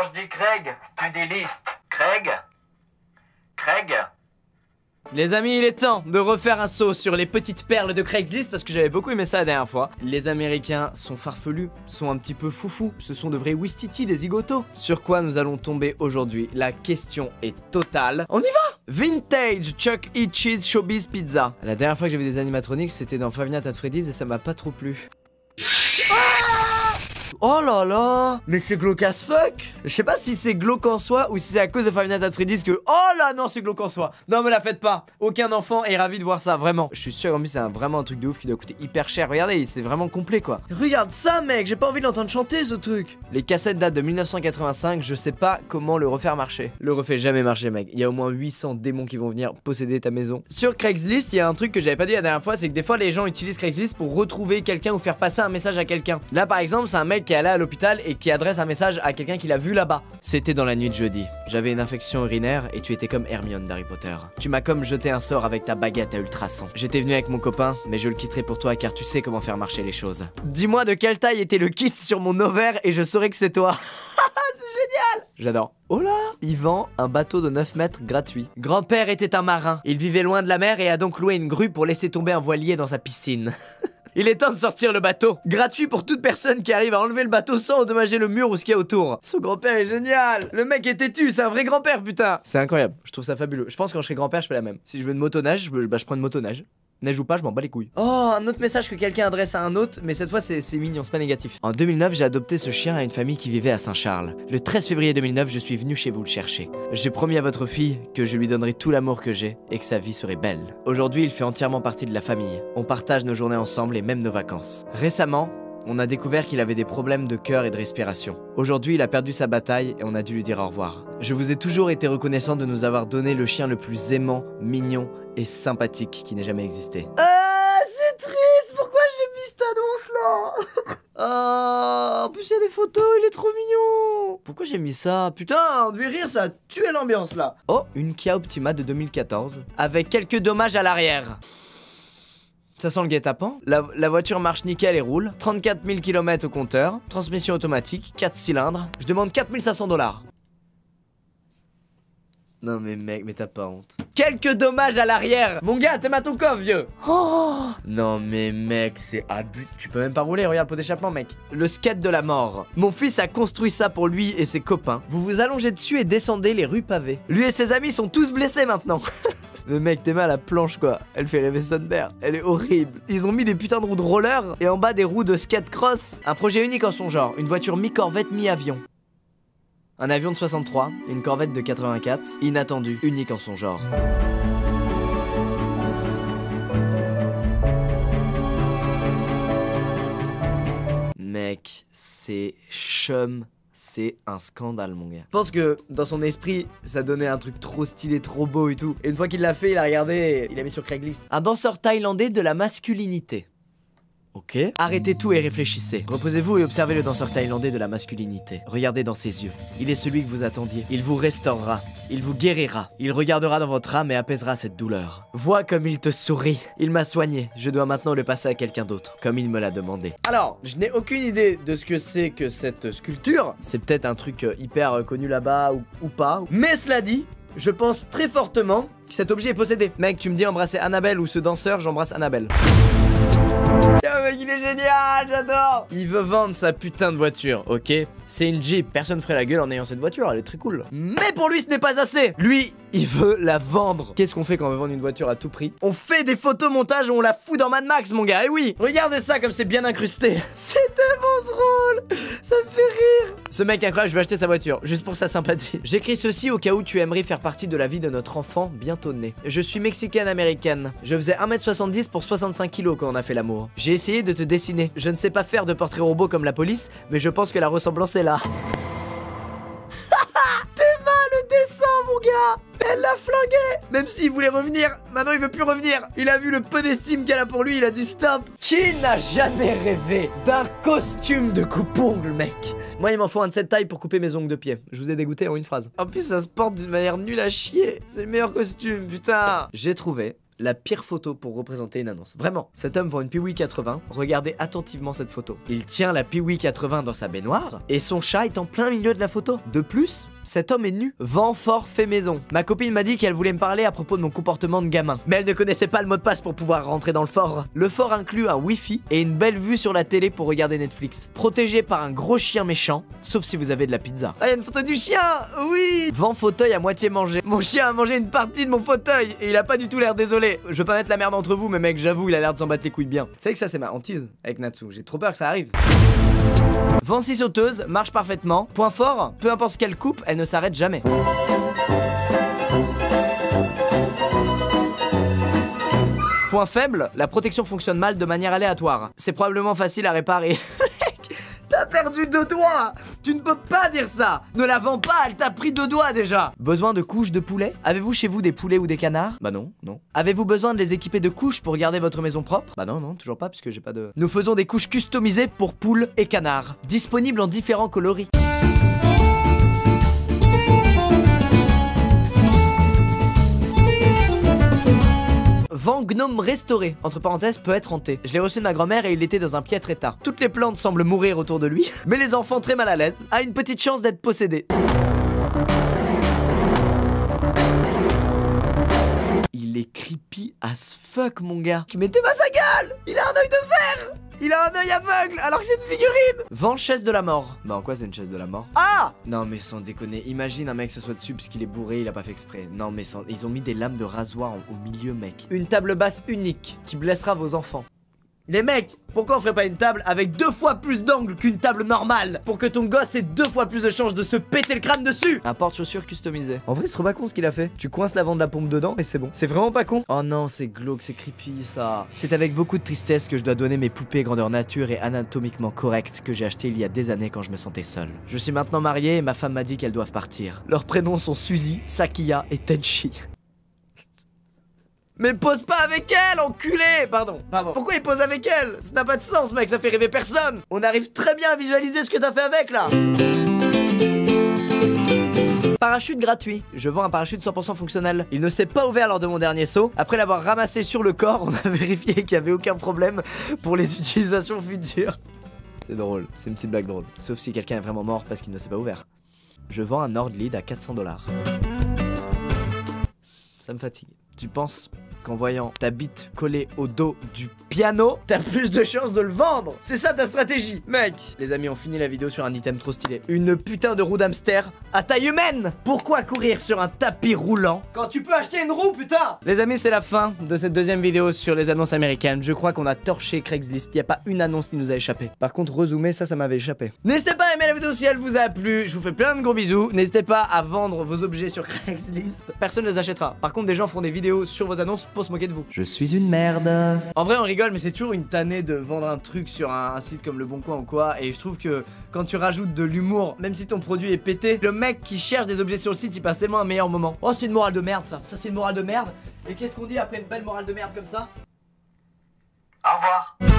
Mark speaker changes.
Speaker 1: Quand je dis Craig, tu dis liste. Craig? Craig?
Speaker 2: Les amis, il est temps de refaire un saut sur les petites perles de Craigslist parce que j'avais beaucoup aimé ça la dernière fois. Les Américains sont farfelus, sont un petit peu foufous, ce sont de vrais Wistiti, des zigotos. Sur quoi nous allons tomber aujourd'hui? La question est totale. On y va! Vintage Chuck E. Cheese Showbiz Pizza. La dernière fois que j'ai vu des animatronics, c'était dans Five Nights at Freddy's et ça m'a pas trop plu. Oh là là, mais c'est glauque as fuck. Je sais pas si c'est glauque en soi ou si c'est à cause de Five Nights at Freddy's que... Oh là non, c'est glauque en soi. Non, me la faites pas. Aucun enfant est ravi de voir ça, vraiment. Je suis sûr, en plus, c'est vraiment un truc de ouf qui doit coûter hyper cher. Regardez, c'est vraiment complet, quoi. Regarde ça, mec, j'ai pas envie de l'entendre chanter, ce truc. Les cassettes datent de 1985, je sais pas comment le refaire marcher. Le refait jamais marcher, mec. Il y a au moins 800 démons qui vont venir posséder ta maison. Sur Craigslist, il y a un truc que j'avais pas dit la dernière fois, c'est que des fois, les gens utilisent Craigslist pour retrouver quelqu'un ou faire passer un message à quelqu'un. Là, par exemple, c'est un mec qui est allé à l'hôpital et qui adresse un message à quelqu'un qu'il a vu là-bas. C'était dans la nuit de jeudi. J'avais une infection urinaire et tu étais comme Hermione d'Harry Potter. Tu m'as comme jeté un sort avec ta baguette à ultrasons. J'étais venu avec mon copain, mais je le quitterai pour toi car tu sais comment faire marcher les choses. Dis-moi de quelle taille était le kyste sur mon ovaire et je saurai que c'est toi. C'est génial! J'adore. Oh là! Il vend un bateau de 9 mètres gratuit. Grand-père était un marin. Il vivait loin de la mer et a donc loué une grue pour laisser tomber un voilier dans sa piscine. Il est temps de sortir le bateau. Gratuit pour toute personne qui arrive à enlever le bateau sans endommager le mur ou ce qu'il y a autour. Son grand-père est génial. Le mec est têtu, c'est un vrai grand-père, putain. C'est incroyable, je trouve ça fabuleux. Je pense que quand je serai grand-père, je fais la même. Si je veux une motoneige, je prends une motoneige. Neige ou pas, je m'en bats les couilles. Oh, un autre message que quelqu'un adresse à un autre, mais cette fois c'est mignon, c'est pas négatif. En 2009, j'ai adopté ce chien à une famille qui vivait à Saint-Charles. Le 13 février 2009, je suis venu chez vous le chercher. J'ai promis à votre fille que je lui donnerai tout l'amour que j'ai et que sa vie serait belle. Aujourd'hui, il fait entièrement partie de la famille. On partage nos journées ensemble et même nos vacances. Récemment, on a découvert qu'il avait des problèmes de cœur et de respiration. Aujourd'hui, il a perdu sa bataille et on a dû lui dire au revoir. Je vous ai toujours été reconnaissant de nous avoir donné le chien le plus aimant, mignon et sympathique qui n'ait jamais existé. Ah, c'est triste. Pourquoi j'ai mis cette annonce-là? Ah, en plus il y a des photos, il est trop mignon. Pourquoi j'ai mis ça? Putain, on devait rire, ça a tué l'ambiance là. Oh, une Kia Optima de 2014 avec quelques dommages à l'arrière. Ça sent le guet-apens. La voiture marche nickel et roule. 34 000 km au compteur. Transmission automatique, 4 cylindres. Je demande 4 500 $. Non mais mec, mais t'as pas honte. Quelques dommages à l'arrière. Mon gars, t'es ton coffre, vieux. Oh non mais mec, c'est abus. Tu peux même pas rouler, regarde, pot d'échappement, mec. Le skate de la mort. Mon fils a construit ça pour lui et ses copains. Vous vous allongez dessus et descendez les rues pavées. Lui et ses amis sont tous blessés maintenant. Le mec, t'es mal à la planche quoi. Elle fait rêver son père. Elle est horrible. Ils ont mis des putains de roues de roller et en bas des roues de skate cross. Un projet unique en son genre. Une voiture mi-corvette, mi-avion. Un avion de 63, une corvette de 84. Inattendu, unique en son genre. Mec, c'est chum. C'est un scandale, mon gars. Je pense que dans son esprit, ça donnait un truc trop stylé, trop beau et tout. Et une fois qu'il l'a fait, il a regardé et il a mis sur Craigslist. Un danseur thaïlandais de la masculinité. Ok. Arrêtez tout et réfléchissez. Reposez-vous et observez le danseur thaïlandais de la masculinité. Regardez dans ses yeux. Il est celui que vous attendiez. Il vous restaurera. Il vous guérira. Il regardera dans votre âme et apaisera cette douleur. Vois comme il te sourit. Il m'a soigné. Je dois maintenant le passer à quelqu'un d'autre, comme il me l'a demandé. Alors, je n'ai aucune idée de ce que c'est que cette sculpture. C'est peut-être un truc hyper connu là-bas ou pas. Mais cela dit, je pense très fortement que cet objet est possédé. Mec, tu me dis embrasser Annabelle ou ce danseur, j'embrasse Annabelle. Oh mec, il est génial, j'adore. Il veut vendre sa putain de voiture, ok? C'est une Jeep, personne ferait la gueule en ayant cette voiture, elle est très cool. Mais pour lui ce n'est pas assez. Lui, il veut la vendre. Qu'est-ce qu'on fait quand on veut vendre une voiture à tout prix? On fait des photos montage où on la fout dans Mad Max, mon gars, et oui. Regardez ça comme c'est bien incrusté. C'est tellement drôle. Ça me fait rire. Ce mec incroyable, je vais acheter sa voiture, juste pour sa sympathie. J'écris ceci au cas où tu aimerais faire partie de la vie de notre enfant bientôt né. Je suis mexicaine-américaine. Je faisais 1m70 pour 65 kg quand on a fait l'amour. J'ai essayé de te dessiner. Je ne sais pas faire de portrait robot comme la police, mais je pense que la ressemblance est là. T'es mal le dessin, mon gars. Elle l'a flingué. Même s'il voulait revenir, maintenant il veut plus revenir. Il a vu le peu d'estime qu'elle a pour lui, il a dit stop. Qui n'a jamais rêvé d'un costume de coupe-ongles, mec? Moi il m'en faut un de cette taille pour couper mes ongles de pied. Je vous ai dégoûté en une phrase. En plus ça se porte d'une manière nulle à chier. C'est le meilleur costume, putain. J'ai trouvé la pire photo pour représenter une annonce. Vraiment. Cet homme vend une Piwi 80. Regardez attentivement cette photo. Il tient la Piwi 80 dans sa baignoire et son chat est en plein milieu de la photo. De plus, cet homme est nu. Vent fort fait maison. Ma copine m'a dit qu'elle voulait me parler à propos de mon comportement de gamin. Mais elle ne connaissait pas le mot de passe pour pouvoir rentrer dans le fort. Le fort inclut un Wi-Fi et une belle vue sur la télé pour regarder Netflix. Protégé par un gros chien méchant, sauf si vous avez de la pizza. Ah, il y a une photo du chien. Oui. Vent fauteuil à moitié mangé. Mon chien a mangé une partie de mon fauteuil et il a pas du tout l'air désolé. Je veux pas mettre la merde entre vous, mais mec, j'avoue, il a l'air de s'en battre les couilles bien. C'est vrai que ça, c'est ma hantise avec Natsu. J'ai trop peur que ça arrive. Vent scie sauteuse, marche parfaitement. Point fort, peu importe ce qu'elle coupe, elle ne s'arrête jamais. Point faible, la protection fonctionne mal de manière aléatoire. C'est probablement facile à réparer. T'as perdu 2 doigts. Tu ne peux pas dire ça. Ne la vends pas, elle t'a pris 2 doigts déjà. Besoin de couches de poulet? Avez-vous chez vous des poulets ou des canards? Bah non, non. Avez-vous besoin de les équiper de couches pour garder votre maison propre? Bah non, non, toujours pas puisque j'ai pas de... Nous faisons des couches customisées pour poules et canards. Disponibles en différents coloris. Vent gnome restauré, entre parenthèses, peut être hanté. Je l'ai reçu de ma grand-mère et il était dans un piètre état. Toutes les plantes semblent mourir autour de lui, mais les enfants très mal à l'aise a une petite chance d'être possédés. Il est creepy as fuck, mon gars. Mais t'es pas sa gueule. Il a un œil de verre. Il a un œil aveugle alors que c'est une figurine. Vent chaise de la mort. Bah en quoi c'est une chaise de la mort? Ah! Non mais sans déconner, imagine un mec s'assoit dessus parce qu'il est bourré, il a pas fait exprès. Non mais sans... Ils ont mis des lames de rasoir au milieu, mec. Une table basse unique qui blessera vos enfants. Les mecs, pourquoi on ferait pas une table avec 2 fois plus d'angle qu'une table normale pour que ton gosse ait 2 fois plus de chances de se péter le crâne dessus? Un porte-chaussures customisé. En vrai c'est trop pas con ce qu'il a fait. Tu coinces l'avant de la pompe dedans et c'est bon. C'est vraiment pas con. Oh non, c'est glauque, c'est creepy ça. C'est avec beaucoup de tristesse que je dois donner mes poupées grandeur nature et anatomiquement correctes que j'ai achetées il y a des années quand je me sentais seul. Je suis maintenant marié et ma femme m'a dit qu'elles doivent partir. Leurs prénoms sont Suzy, Sakia et Tenchi. Mais pose pas avec elle, enculé! Pardon. Pourquoi il pose avec elle? Ça n'a pas de sens, mec, ça fait rêver personne! On arrive très bien à visualiser ce que t'as fait avec, là! Parachute gratuit. Je vends un parachute 100% fonctionnel. Il ne s'est pas ouvert lors de mon dernier saut. Après l'avoir ramassé sur le corps, on a vérifié qu'il n'y avait aucun problème pour les utilisations futures. C'est drôle, c'est une petite blague drôle. Sauf si quelqu'un est vraiment mort parce qu'il ne s'est pas ouvert. Je vends un Nordlead à 400 $. Ça me fatigue. Tu penses qu'en voyant ta bite collée au dos du piano, t'as plus de chances de le vendre? C'est ça ta stratégie, mec. Les amis, on finit la vidéo sur un item trop stylé. Une putain de roue d'hamster à taille humaine. Pourquoi courir sur un tapis roulant quand tu peux acheter une roue, putain? Les amis, c'est la fin de cette deuxième vidéo sur les annonces américaines. Je crois qu'on a torché Craigslist. Il n'y a pas une annonce qui nous a échappé. Par contre, rezoomer, ça m'avait échappé. N'hésitez pas à aimer la vidéo si elle vous a plu. Je vous fais plein de gros bisous. N'hésitez pas à vendre vos objets sur Craigslist. Personne ne les achètera. Par contre, des gens font des vidéos sur vos annonces pour se moquer de vous. Je suis une merde. En vrai, on rigole, mais c'est toujours une tannée de vendre un truc sur un site comme Le Bon Coin ou quoi. Et je trouve que quand tu rajoutes de l'humour, même si ton produit est pété, le mec qui cherche des objets sur le site, il passe tellement un meilleur moment. Oh, c'est une morale de merde, ça. Ça, c'est une morale de merde. Et qu'est-ce qu'on dit après une belle morale de merde comme ça?
Speaker 1: Au revoir.